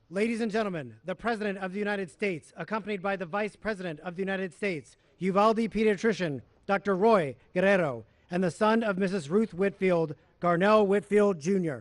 Ladies and gentlemen, the President of the United States, accompanied by the Vice President of the United States, Uvalde pediatrician, Dr. Roy Guerrero, and the son of Mrs. Ruth Whitfield, Garnell Whitfield, Jr.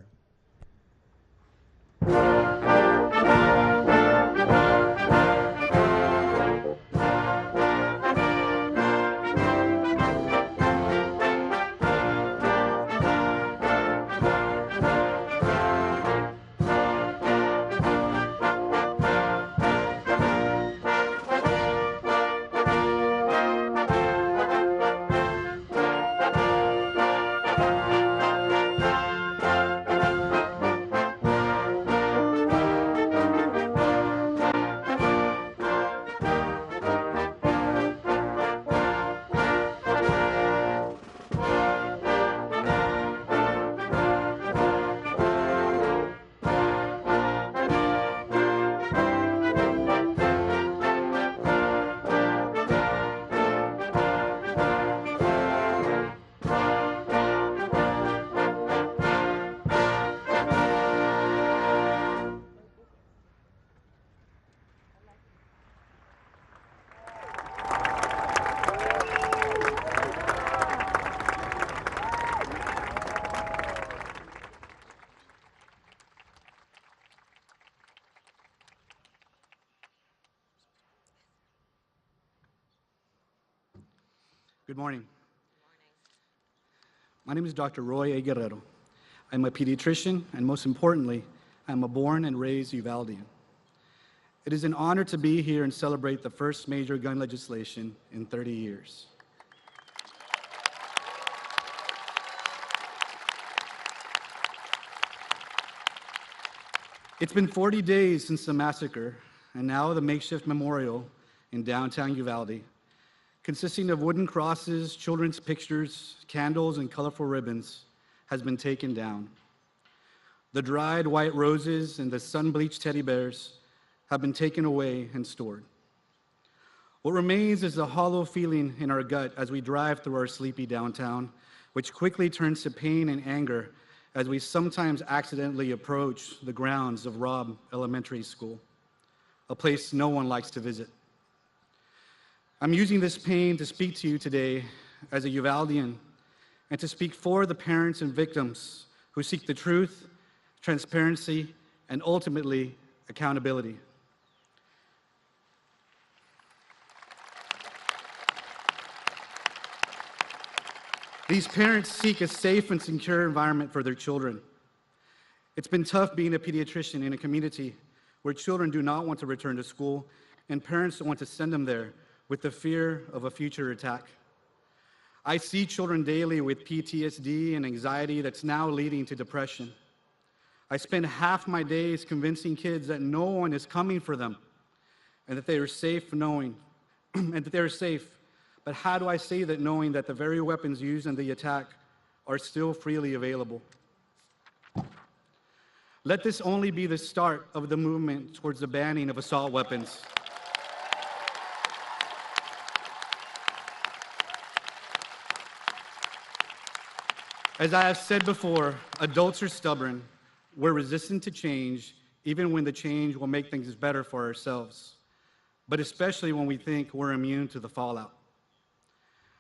Good morning. My name is Dr. Roy A. Guerrero. I'm a pediatrician, and most importantly, I'm a born and raised Uvaldean. It is an honor to be here and celebrate the first major gun legislation in 30 years. It's been 40 days since the massacre, and now the makeshift memorial in downtown Uvalde, consisting of wooden crosses, children's pictures, candles, and colorful ribbons, has been taken down. The dried white roses and the sun-bleached teddy bears have been taken away and stored. What remains is a hollow feeling in our gut as we drive through our sleepy downtown, which quickly turns to pain and anger as we sometimes accidentally approach the grounds of Robb Elementary School, a place no one likes to visit. I'm using this pain to speak to you today as a Uvaldean and to speak for the parents and victims who seek the truth, transparency, and ultimately accountability. These parents seek a safe and secure environment for their children. It's been tough being a pediatrician in a community where children do not want to return to school and parents don't want to send them there with the fear of a future attack. I see children daily with PTSD and anxiety that's now leading to depression. I spend half my days convincing kids that no one is coming for them and that they are safe knowing, and that they're safe. But how do I say that knowing that the very weapons used in the attack are still freely available? Let this only be the start of the movement towards the banning of assault weapons. As I have said before, adults are stubborn. We're resistant to change, even when the change will make things better for ourselves, but especially when we think we're immune to the fallout.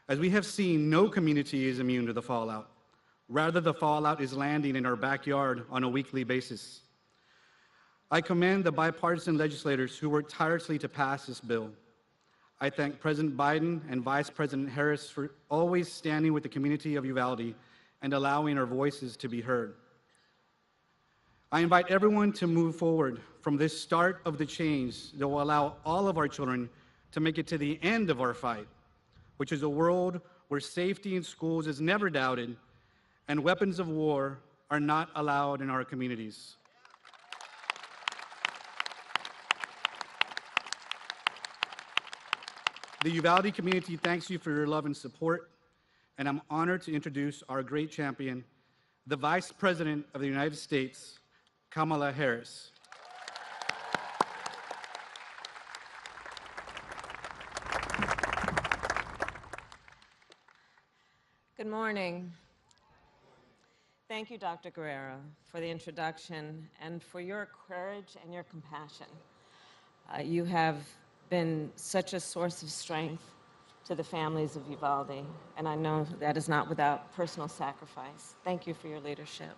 As we have seen, no community is immune to the fallout. Rather, the fallout is landing in our backyard on a weekly basis. I commend the bipartisan legislators who worked tirelessly to pass this bill. I thank President Biden and Vice President Harris for always standing with the community of Uvalde and allowing our voices to be heard. I invite everyone to move forward from this start of the change that will allow all of our children to make it to the end of our fight, which is a world where safety in schools is never doubted and weapons of war are not allowed in our communities. The Uvalde community thanks you for your love and support, and I'm honored to introduce our great champion, the Vice President of the United States, Kamala Harris. Good morning. Thank you, Dr. Guerrero, for the introduction and for your courage and your compassion. You have been such a source of strength to the families of Uvalde, and I know that is not without personal sacrifice. Thank you for your leadership.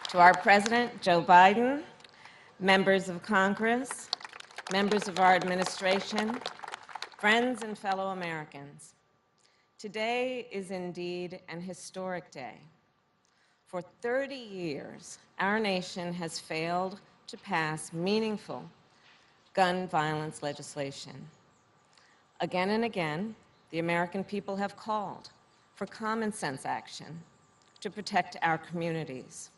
To our President, Joe Biden, members of Congress, members of our administration, friends and fellow Americans, today is indeed an historic day. For 30 years, our nation has failed to pass meaningful gun violence legislation. Again and again, the American people have called for common sense action to protect our communities.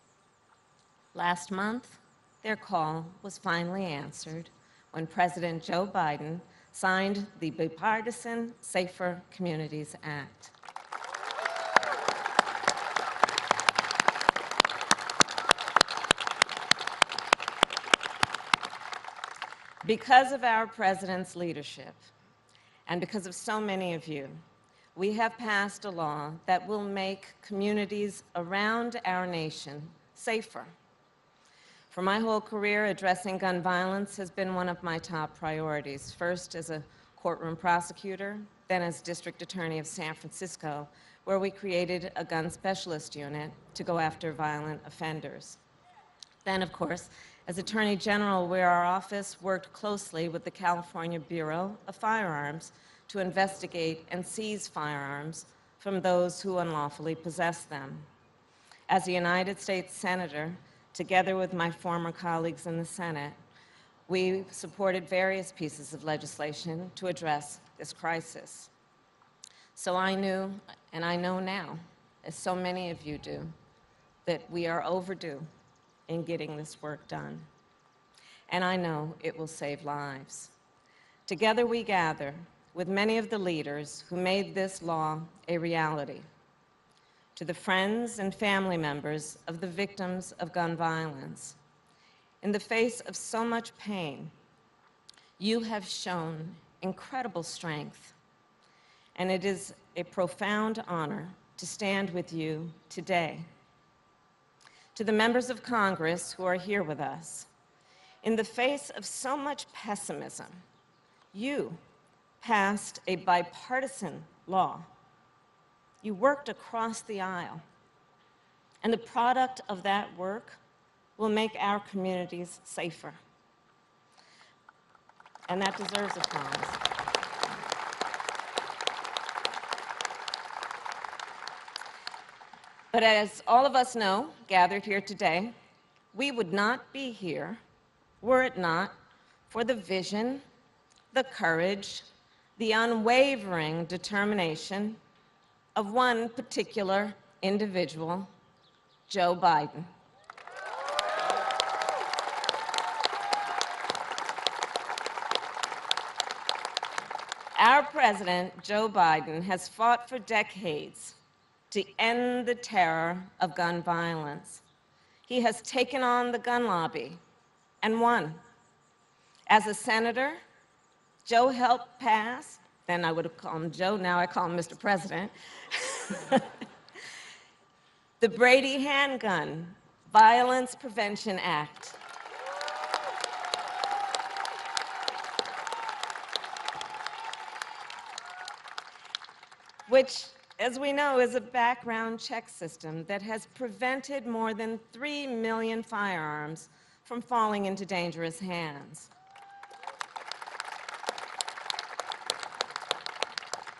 Last month, their call was finally answered when President Joe Biden signed the bipartisan Safer Communities Act. Because of our president's leadership, and because of so many of you, we have passed a law that will make communities around our nation safer. For my whole career, addressing gun violence has been one of my top priorities, first as a courtroom prosecutor, then as district attorney of San Francisco, where we created a gun specialist unit to go after violent offenders. Then, of course, as Attorney General, where our office worked closely with the California Bureau of Firearms to investigate and seize firearms from those who unlawfully possess them. As a United States Senator, together with my former colleagues in the Senate, we supported various pieces of legislation to address this crisis. So I knew, and I know now, as so many of you do, that we are overdue in getting this work done. And I know it will save lives. Together we gather with many of the leaders who made this law a reality. To the friends and family members of the victims of gun violence, in the face of so much pain, you have shown incredible strength, and it is a profound honor to stand with you today. To the members of Congress who are here with us, in the face of so much pessimism, you passed a bipartisan law. You worked across the aisle, and the product of that work will make our communities safer. And that deserves applause. But as all of us know, gathered here today, we would not be here were it not for the vision, the courage, the unwavering determination of one particular individual, Joe Biden. Our president, Joe Biden, has fought for decades to end the terror of gun violence. He has taken on the gun lobby and won. As a senator, Joe helped pass, then I would have called him Joe, now I call him Mr. President, the Brady Handgun Violence Prevention Act. Which, as we know, is a background check system that has prevented more than 3 million firearms from falling into dangerous hands.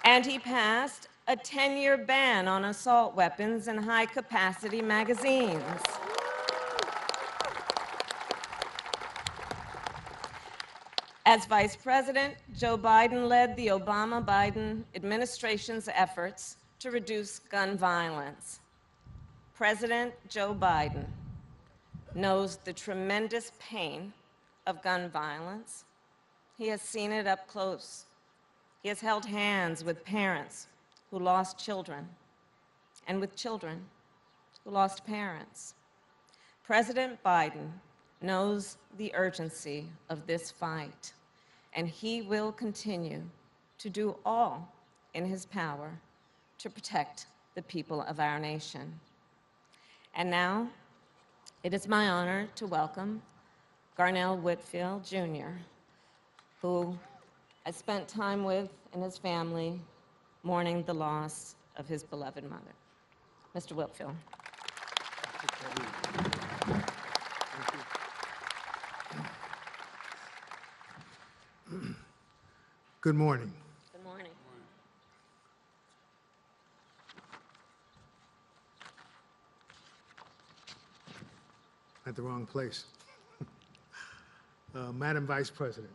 And he passed a 10-year ban on assault weapons and high-capacity magazines. As Vice President, Joe Biden led the Obama-Biden administration's efforts to reduce gun violence. President Joe Biden knows the tremendous pain of gun violence. He has seen it up close. He has held hands with parents who lost children and with children who lost parents. President Biden knows the urgency of this fight, and he will continue to do all in his power to protect the people of our nation. And now, it is my honor to welcome Garnell Whitfield, Jr., who I spent time with and his family mourning the loss of his beloved mother. Mr. Whitfield. Good morning. Good morning. At the wrong place. Madam Vice President,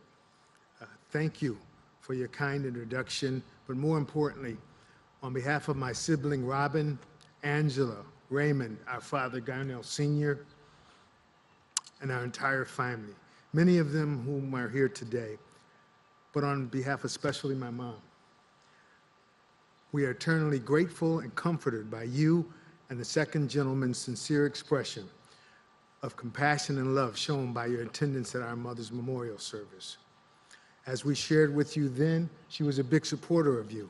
thank you for your kind introduction, but more importantly, on behalf of my sibling Robin, Angela, Raymond, our father Garnell Sr., and our entire family, many of them whom are here today, but on behalf especially my mom, we are eternally grateful and comforted by you and the second gentleman's sincere expression of compassion and love shown by your attendance at our mother's memorial service. As we shared with you then, she was a big supporter of you,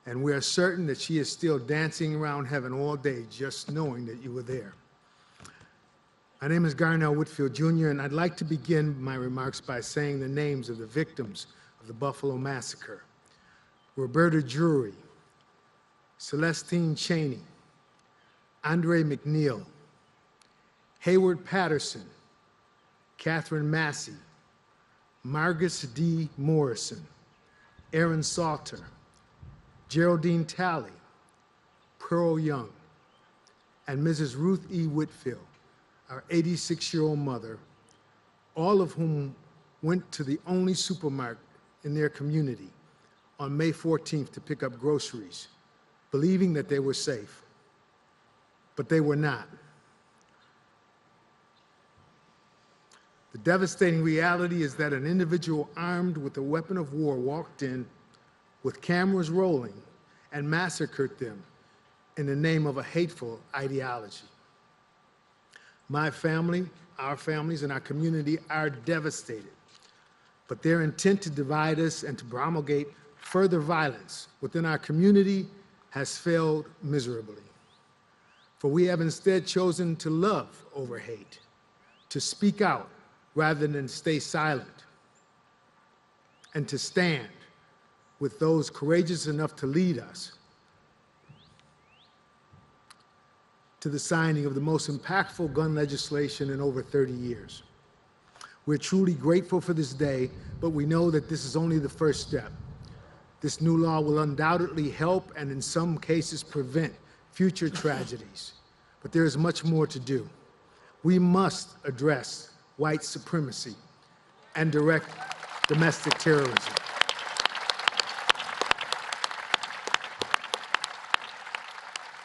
and we are certain that she is still dancing around heaven all day just knowing that you were there. My name is Garnell Whitfield, Jr., and I'd like to begin my remarks by saying the names of the victims of the Buffalo Massacre: Roberta Drury, Celestine Cheney, Andre McNeil, Hayward Patterson, Catherine Massey, Margus D. Morrison, Aaron Salter, Geraldine Talley, Pearl Young, and Mrs. Ruth E. Whitfield, our 86-year-old mother, all of whom went to the only supermarket in their community on May 14th to pick up groceries, believing that they were safe. But they were not. The devastating reality is that an individual armed with a weapon of war walked in with cameras rolling and massacred them in the name of a hateful ideology. My family, our families, and our community are devastated, but their intent to divide us and to promulgate further violence within our community has failed miserably. For we have instead chosen to love over hate, to speak out rather than stay silent, and to stand with those courageous enough to lead us to the signing of the most impactful gun legislation in over 30 years. We're truly grateful for this day, but we know that this is only the first step. This new law will undoubtedly help and in some cases prevent future tragedies, but there is much more to do. We must address white supremacy and direct domestic terrorism.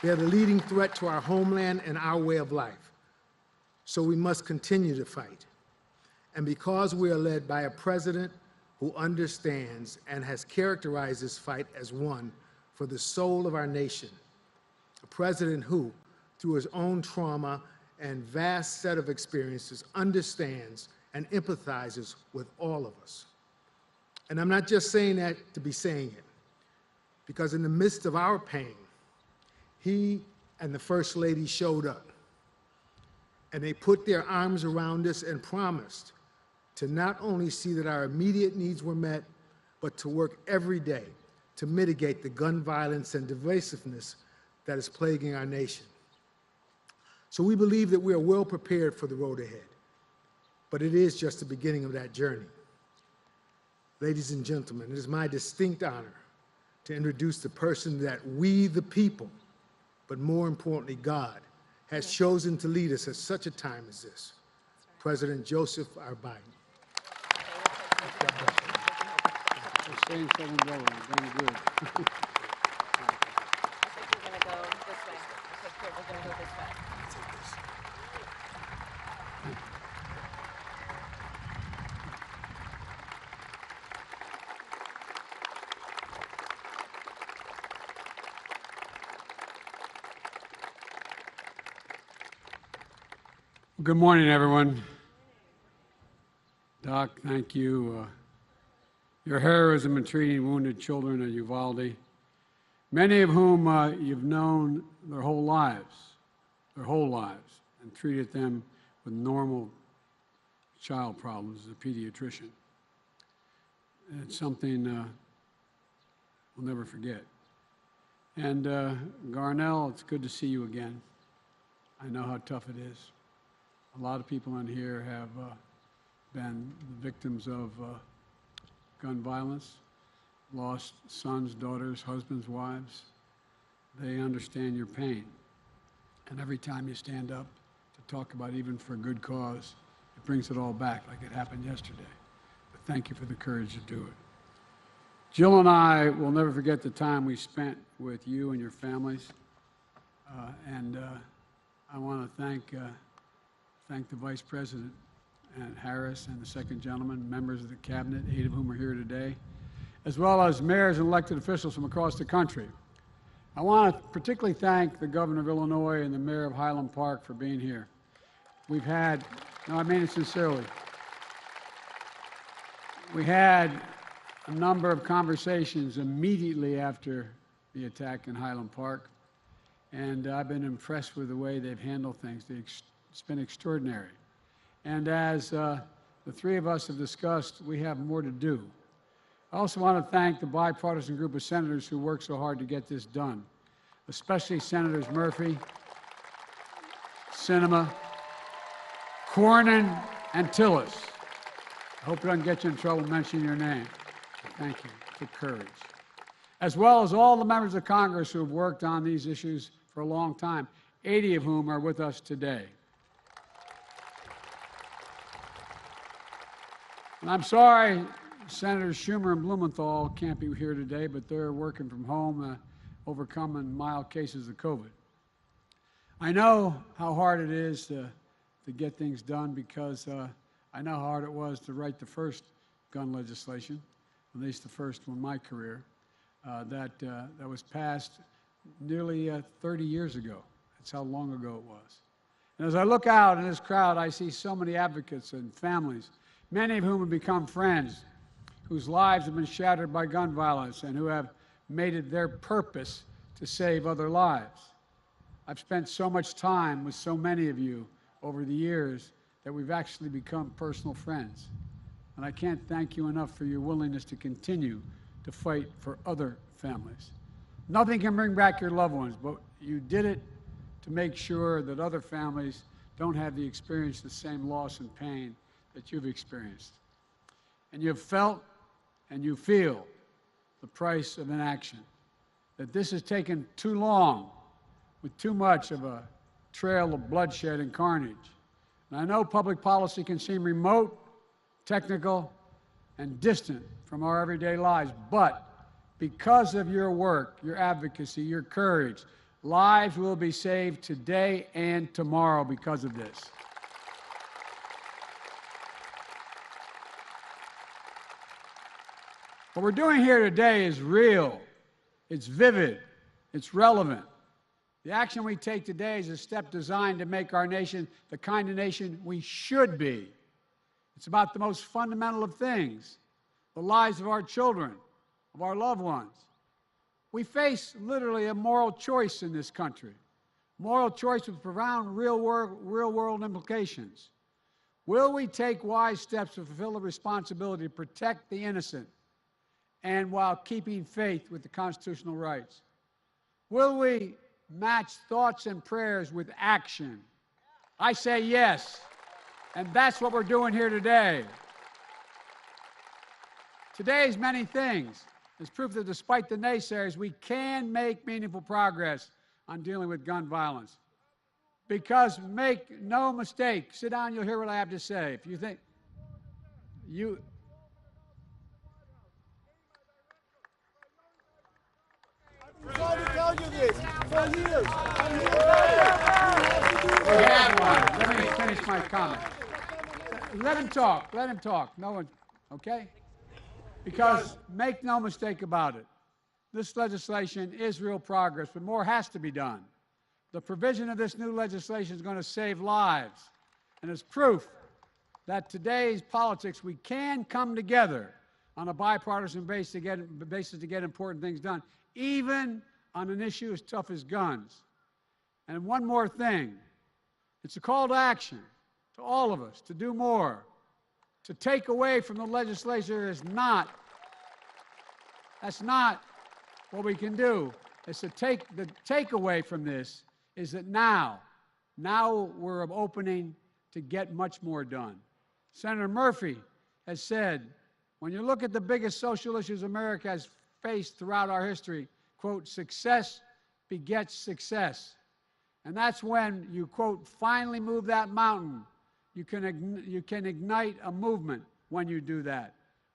They are the leading threat to our homeland and our way of life. So we must continue to fight. And because we are led by a president who understands and has characterized this fight as one for the soul of our nation, a president who, through his own trauma and vast set of experiences, understands and empathizes with all of us. And I'm not just saying that to be saying it, because in the midst of our pain, he and the First Lady showed up, and they put their arms around us and promised to not only see that our immediate needs were met, but to work every day to mitigate the gun violence and divisiveness that is plaguing our nation. So we believe that we are well prepared for the road ahead, but it is just the beginning of that journey. Ladies and gentlemen, it is my distinct honor to introduce the person that we, the people, but more importantly, God, has chosen to lead us at such a time as this, President Joseph R. Biden. We're staying seven going. We're doing good. I think we're going to go this way. Okay, good. We're going to go this way. Good morning, everyone. Doc, thank you. your heroism in treating wounded children at Uvalde, many of whom you've known their whole lives, and treated them with normal child problems as a pediatrician. It's something we'll never forget. And Garnell, it's good to see you again. I know how tough it is. A lot of people in here have been the victims of gun violence, lost sons, daughters, husbands, wives. They understand your pain. And every time you stand up to talk about even for a good cause, it brings it all back like it happened yesterday. But thank you for the courage to do it. Jill and I will never forget the time we spent with you and your families. I want to thank the Vice President and Harris and the second gentleman, members of the cabinet, 8 of whom are here today, as well as mayors and elected officials from across the country. I want to particularly thank the governor of Illinois and the mayor of Highland Park for being here. We've had, no, I mean it sincerely, we had a number of conversations immediately after the attack in Highland Park, and I've been impressed with the way they've handled things. It's been extraordinary. And as the 3 of us have discussed, we have more to do. I also want to thank the bipartisan group of senators who worked so hard to get this done, especially Senators Murphy, Sinema, Cornyn, and Tillis. I hope it doesn't get you in trouble mentioning your name. So thank you for courage. As well as all the members of Congress who have worked on these issues for a long time, 80 of whom are with us today. And I'm sorry Senators Schumer and Blumenthal can't be here today, but they're working from home, overcoming mild cases of COVID. I know how hard it is to get things done because I know how hard it was to write the first gun legislation, at least the first one in my career, that was passed nearly 30 years ago. That's how long ago it was. And as I look out in this crowd, I see so many advocates and families, many of whom have become friends, whose lives have been shattered by gun violence and who have made it their purpose to save other lives. I've spent so much time with so many of you over the years that we've actually become personal friends. And I can't thank you enough for your willingness to continue to fight for other families. Nothing can bring back your loved ones, but you did it to make sure that other families don't have the experience the same loss and pain that you've experienced. And you've felt and you feel the price of inaction, that this has taken too long with too much of a trail of bloodshed and carnage. And I know public policy can seem remote, technical, and distant from our everyday lives, but because of your work, your advocacy, your courage, lives will be saved today and tomorrow because of this. What we're doing here today is real, it's vivid, it's relevant. The action we take today is a step designed to make our nation the kind of nation we should be. It's about the most fundamental of things, the lives of our children, of our loved ones. We face literally a moral choice in this country, moral choice with profound real-world implications. Will we take wise steps to fulfill the responsibility to protect the innocent and while keeping faith with the constitutional rights? Will we match thoughts and prayers with action? I say yes, and that's what we're doing here today. Today's many things is proof that despite the naysayers, we can make meaningful progress on dealing with gun violence. Because make no mistake, sit down, you'll hear what I have to say. If you think you... I'm trying to tell you this for years. We have one. Let me finish my comment. Let him talk. Let him talk. No one, okay? Because make no mistake about it, this legislation is real progress, but more has to be done. The provision of this new legislation is going to save lives, and it's proof that today's politics, we can come together on a bipartisan basis to get important things done, even on an issue as tough as guns. And one more thing, it's a call to action to all of us to do more. To take away from the legislature that's not what we can do. It's the takeaway from this is that now we're opening to get much more done. Senator Murphy has said, when you look at the biggest social issues America has faced throughout our history, quote, success begets success. And that's when you, quote, finally move that mountain. You can ignite a movement when you do that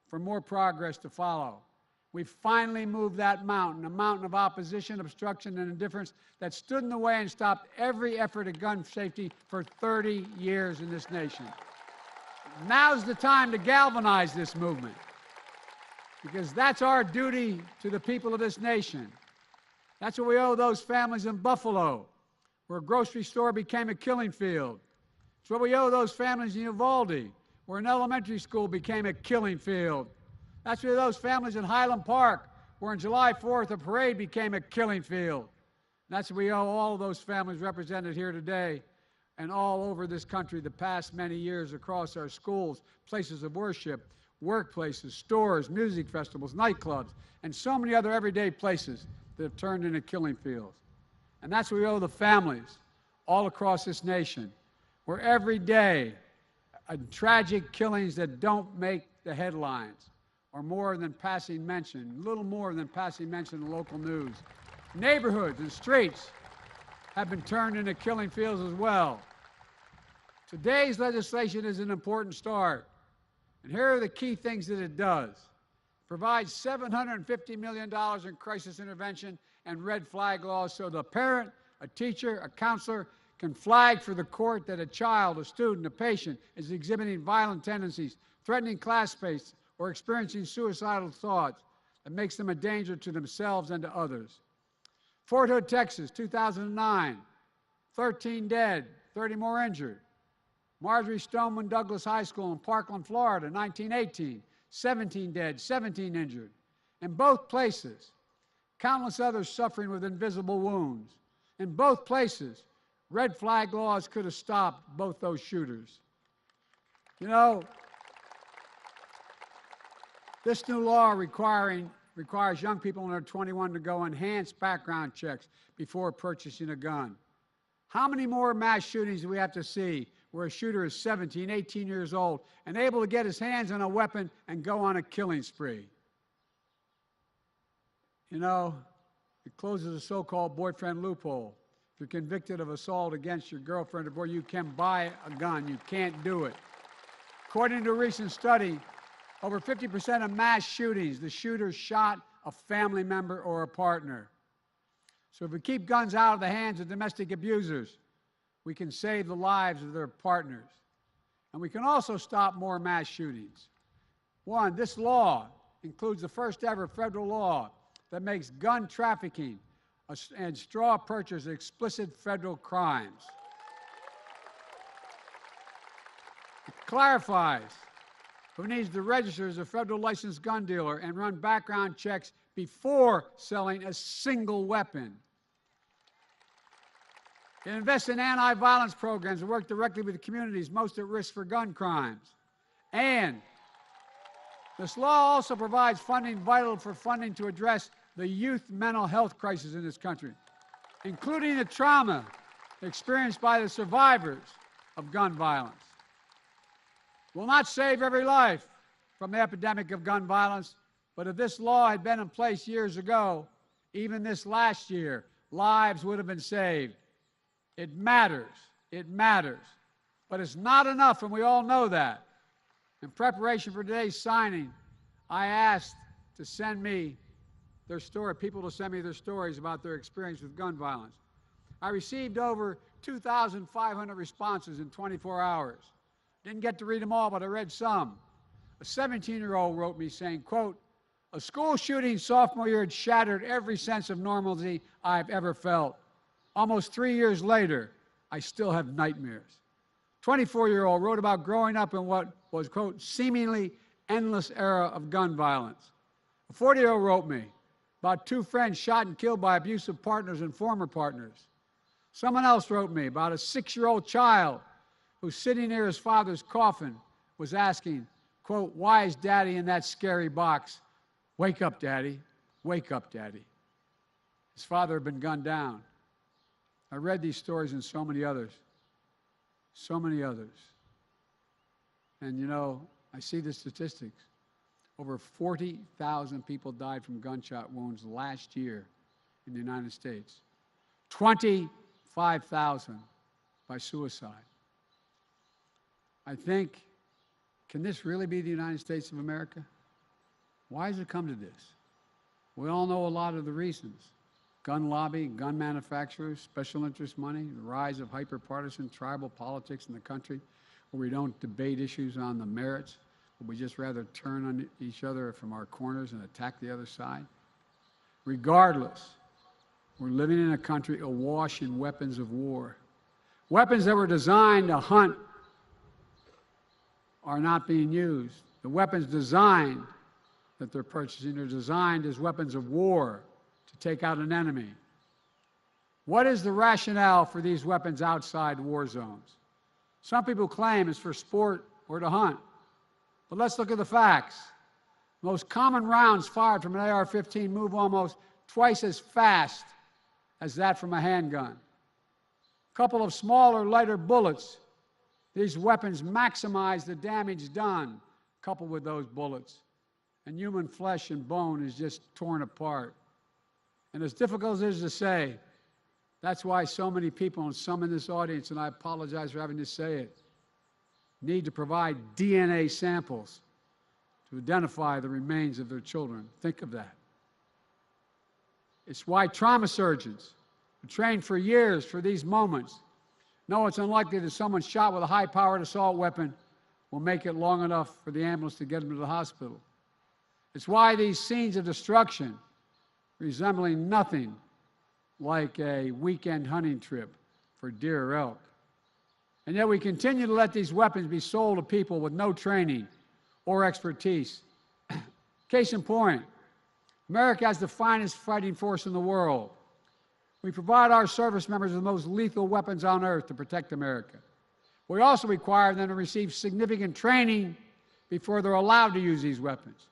for more progress to follow. We finally moved that mountain, a mountain of opposition, obstruction, and indifference that stood in the way and stopped every effort at gun safety for 30 years in this nation. Now's the time to galvanize this movement, because that's our duty to the people of this nation. That's what we owe those families in Buffalo, where a grocery store became a killing field. It's what we owe those families in Uvalde, where an elementary school became a killing field. That's what those families in Highland Park, where on July 4th a parade became a killing field. And that's what we owe all of those families represented here today and all over this country the past many years across our schools, places of worship, workplaces, stores, music festivals, nightclubs, and so many other everyday places that have turned into killing fields. And that's what we owe the families all across this nation, where every day tragic killings that don't make the headlines or more than passing mention, little more than passing mention in local news. Neighborhoods and streets have been turned into killing fields as well. Today's legislation is an important start, and here are the key things that it does. It provides $750 million in crisis intervention and red flag laws so the parent, a teacher, a counselor can flag for the court that a child, a student, a patient is exhibiting violent tendencies, threatening classmates, or experiencing suicidal thoughts that makes them a danger to themselves and to others. Fort Hood, Texas, 2009, 13 dead, 30 more injured. Marjorie Stoneman Douglas High School in Parkland, Florida, 1918, 17 dead, 17 injured. In both places, countless others suffering with invisible wounds. In both places, red flag laws could have stopped both those shooters. You know, this new law requires young people under 21 to go enhanced background checks before purchasing a gun. How many more mass shootings do we have to see where a shooter is 17, 18 years old and able to get his hands on a weapon and go on a killing spree? You know, it closes a so-called boyfriend loophole. If you're convicted of assault against your girlfriend or boy, you can buy a gun. You can't do it. According to a recent study, over 50% of mass shootings, the shooter shot a family member or a partner. So if we keep guns out of the hands of domestic abusers, we can save the lives of their partners. And we can also stop more mass shootings. One, this law includes the first ever federal law that makes gun trafficking and straw purchase explicit federal crimes. It clarifies who needs to register as a federal licensed gun dealer and run background checks before selling a single weapon. It invests in anti-violence programs and work directly with the communities most at risk for gun crimes. And this law also provides funding vital for funding to address the youth mental health crisis in this country, including the trauma experienced by the survivors of gun violence. Will not save every life from the epidemic of gun violence, but if this law had been in place years ago, even this last year, lives would have been saved. It matters. It matters. But it's not enough, and we all know that. In preparation for today's signing, I asked to send me their story, people to send me their stories about their experience with gun violence. I received over 2,500 responses in 24 hours. Didn't get to read them all, but I read some. A 17-year-old wrote me saying, quote, "A school shooting sophomore year had shattered every sense of normalcy I've ever felt. Almost 3 years later, I still have nightmares." 24-year-old wrote about growing up in what was, quote, "seemingly endless era of gun violence. A 40-year-old wrote me about 2 friends shot and killed by abusive partners and former partners. Someone else wrote me about a 6-year-old child who, sitting near his father's coffin, was asking, quote, "Why is Daddy in that scary box? Wake up, Daddy. Wake up, Daddy." His father had been gunned down. I read these stories and so many others. So many others. And you know, I see the statistics. Over 40,000 people died from gunshot wounds last year in the United States. 25,000 by suicide. I think, can this really be the United States of America? Why has it come to this? We all know a lot of the reasons. Gun lobby, gun manufacturers, special interest money, the rise of hyper-partisan tribal politics in the country, where we don't debate issues on the merits, but we just rather turn on each other from our corners and attack the other side. Regardless, we're living in a country awash in weapons of war. Weapons that were designed to hunt are not being used. The weapons designed that they're purchasing are designed as weapons of war to take out an enemy. What is the rationale for these weapons outside war zones? Some people claim it's for sport or to hunt. But let's look at the facts. Most common rounds fired from an AR-15 move almost twice as fast as that from a handgun. A couple of smaller, lighter bullets. These weapons maximize the damage done, coupled with those bullets. And human flesh and bone is just torn apart. And as difficult as it is to say, that's why so many people, and some in this audience, and I apologize for having to say it, need to provide DNA samples to identify the remains of their children. Think of that. It's why trauma surgeons who trained for years for these moments know it's unlikely that someone shot with a high-powered assault weapon will make it long enough for the ambulance to get them to the hospital. It's why these scenes of destruction, resembling nothing like a weekend hunting trip for deer or elk. And yet we continue to let these weapons be sold to people with no training or expertise. Case in point, America has the finest fighting force in the world. We provide our service members with the most lethal weapons on earth to protect America. We also require them to receive significant training before they're allowed to use these weapons.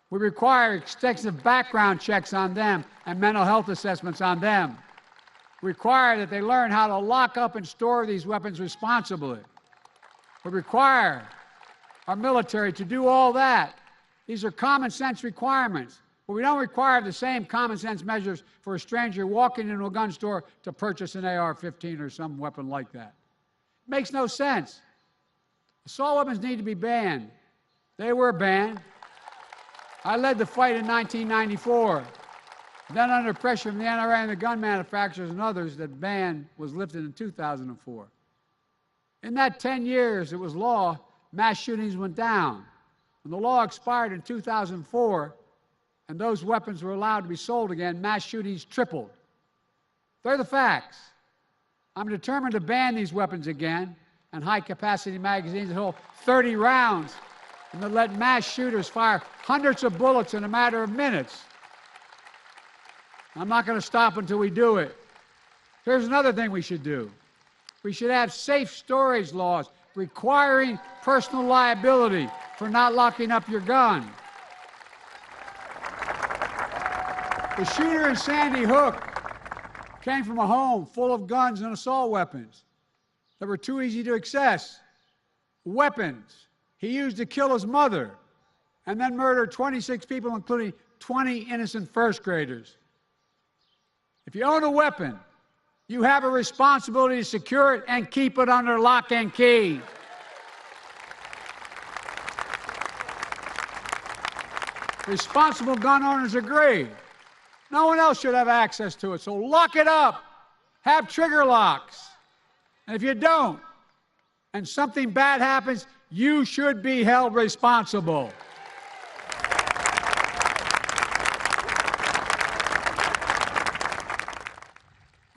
We require extensive background checks on them and mental health assessments on them. We require that they learn how to lock up and store these weapons responsibly. We require our military to do all that. These are common sense requirements. But we don't require the same common sense measures for a stranger walking into a gun store to purchase an AR-15 or some weapon like that. It makes no sense. Assault weapons need to be banned. They were banned. I led the fight in 1994. Then under pressure from the NRA and the gun manufacturers and others, that ban was lifted in 2004. In that 10 years it was law, mass shootings went down. When the law expired in 2004 and those weapons were allowed to be sold again, mass shootings tripled. They're the facts. I'm determined to ban these weapons again and high-capacity magazines that hold 30 rounds and that let mass shooters fire hundreds of bullets in a matter of minutes. I'm not going to stop until we do it. Here's another thing we should do. We should have safe storage laws requiring personal liability for not locking up your gun. The shooter in Sandy Hook came from a home full of guns and assault weapons that were too easy to access. Weapons he used to kill his mother and then murdered 26 people, including 20 innocent first graders. If you own a weapon, you have a responsibility to secure it and keep it under lock and key. Responsible gun owners agree. No one else should have access to it, so lock it up. Have trigger locks. And if you don't, and something bad happens, you should be held responsible.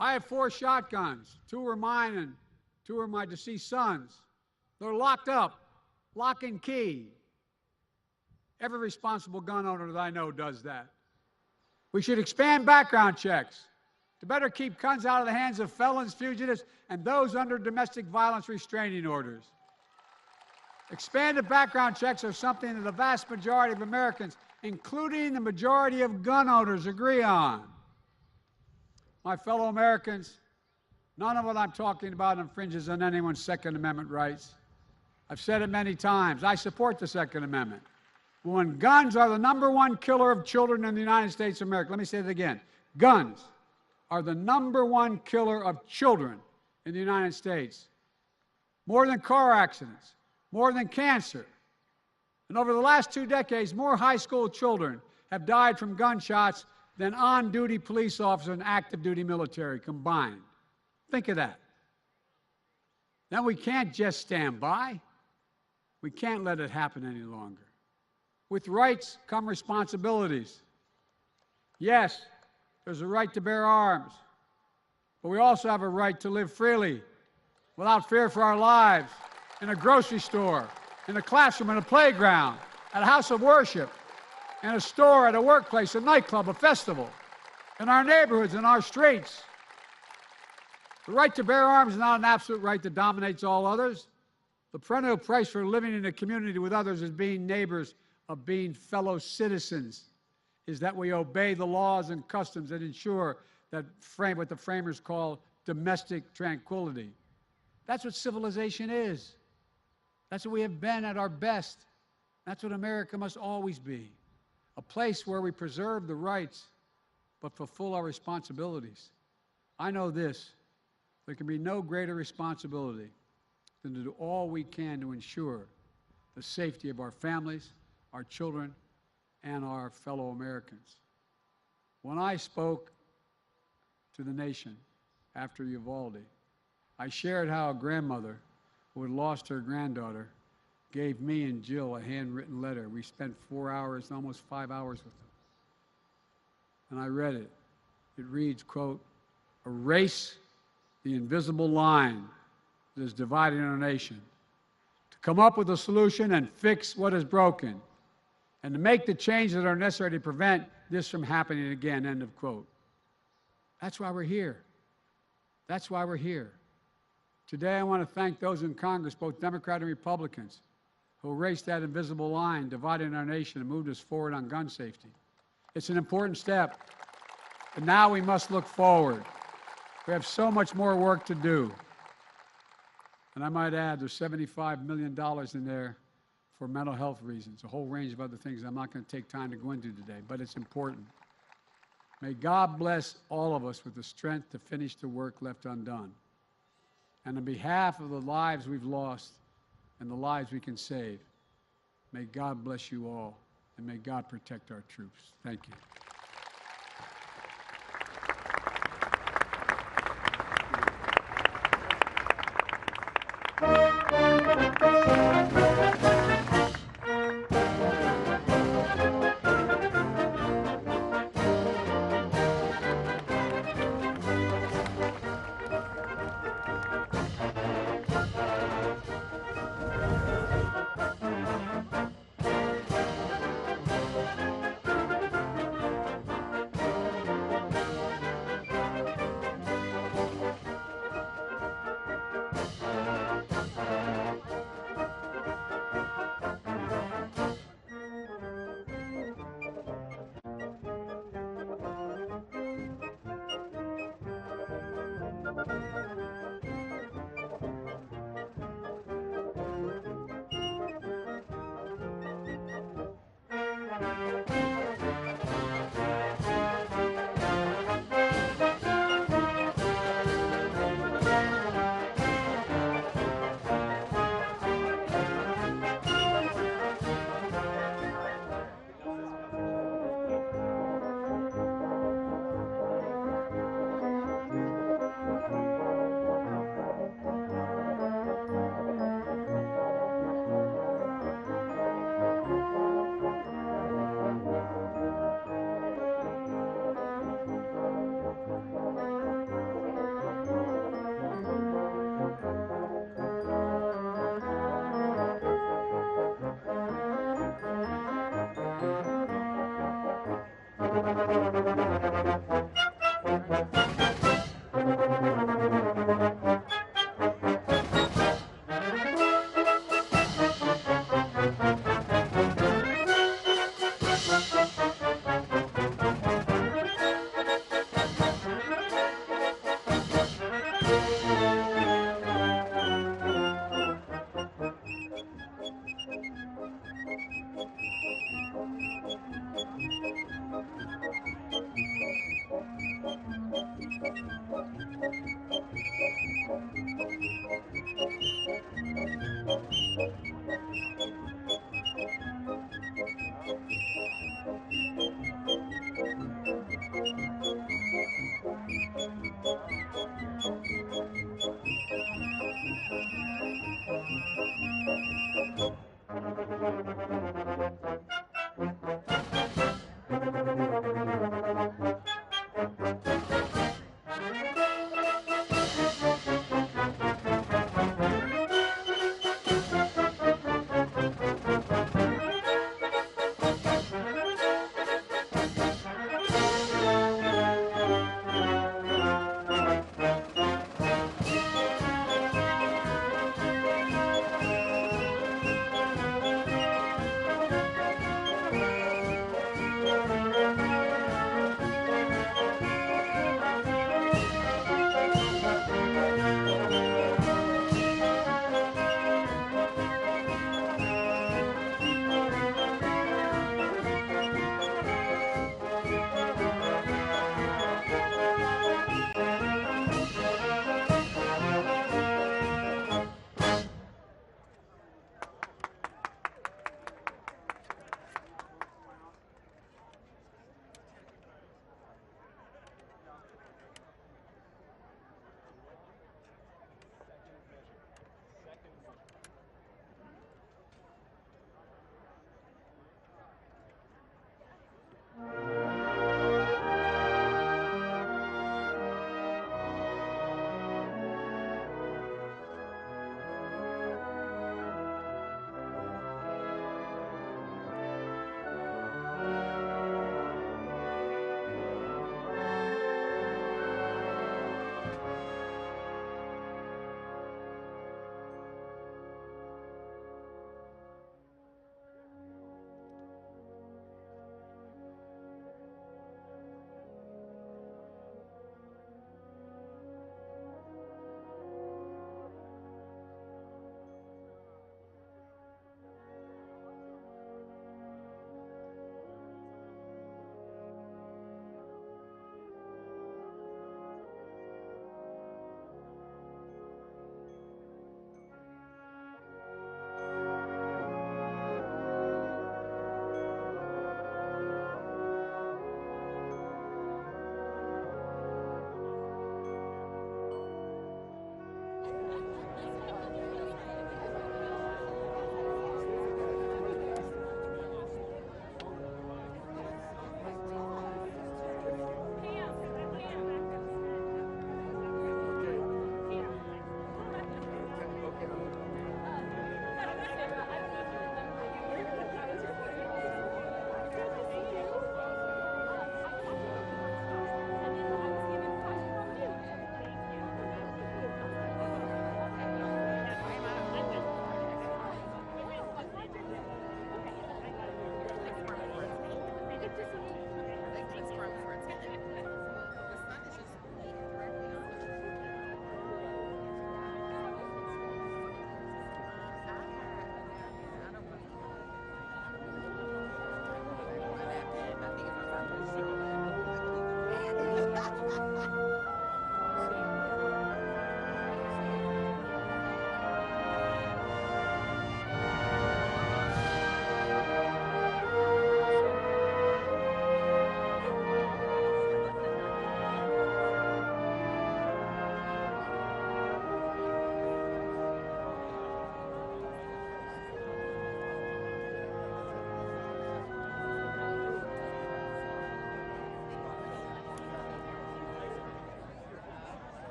I have 4 shotguns. 2 were mine and 2 are my deceased sons. They're locked up, lock and key. Every responsible gun owner that I know does that. We should expand background checks to better keep guns out of the hands of felons, fugitives, and those under domestic violence restraining orders. Expanded background checks are something that the vast majority of Americans, including the majority of gun owners, agree on. My fellow Americans, none of what I'm talking about infringes on anyone's Second Amendment rights. I've said it many times. I support the Second Amendment. When guns are the #1 killer of children in the United States of America, let me say it again. Guns are the #1 killer of children in the United States. More than car accidents, more than cancer. And over the last 2 decades, more high school children have died from gunshots than on-duty police officers and active-duty military combined. Think of that. Then we can't just stand by. We can't let it happen any longer. With rights come responsibilities. Yes, there's a right to bear arms, but we also have a right to live freely, without fear for our lives, in a grocery store, in a classroom, in a playground, at a house of worship, in a store, at a workplace, a nightclub, a festival, in our neighborhoods, in our streets. The right to bear arms is not an absolute right that dominates all others. The perennial price for living in a community with others as being neighbors, of being fellow citizens, is that we obey the laws and customs that ensure that what the framers call domestic tranquility. That's what civilization is. That's what we have been at our best. That's what America must always be. A place where we preserve the rights but fulfill our responsibilities. I know this. There can be no greater responsibility than to do all we can to ensure the safety of our families, our children, and our fellow Americans. When I spoke to the nation after Uvalde, I shared how a grandmother who had lost her granddaughter gave me and Jill a handwritten letter. We spent 4 hours, almost 5 hours with them. And I read it. It reads, quote, "Erase the invisible line that is dividing our nation, to come up with a solution and fix what is broken, and to make the changes that are necessary to prevent this from happening again," end of quote. That's why we're here. That's why we're here. Today, I want to thank those in Congress, both Democrat and Republicans, who erased that invisible line dividing our nation and moved us forward on gun safety. It's an important step, but now we must look forward. We have so much more work to do. And I might add, there's $75 million in there for mental health reasons, a whole range of other things I'm not going to take time to go into today, but it's important. May God bless all of us with the strength to finish the work left undone. And on behalf of the lives we've lost and the lives we can save, may God bless you all, and may God protect our troops. Thank you.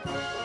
Thank you.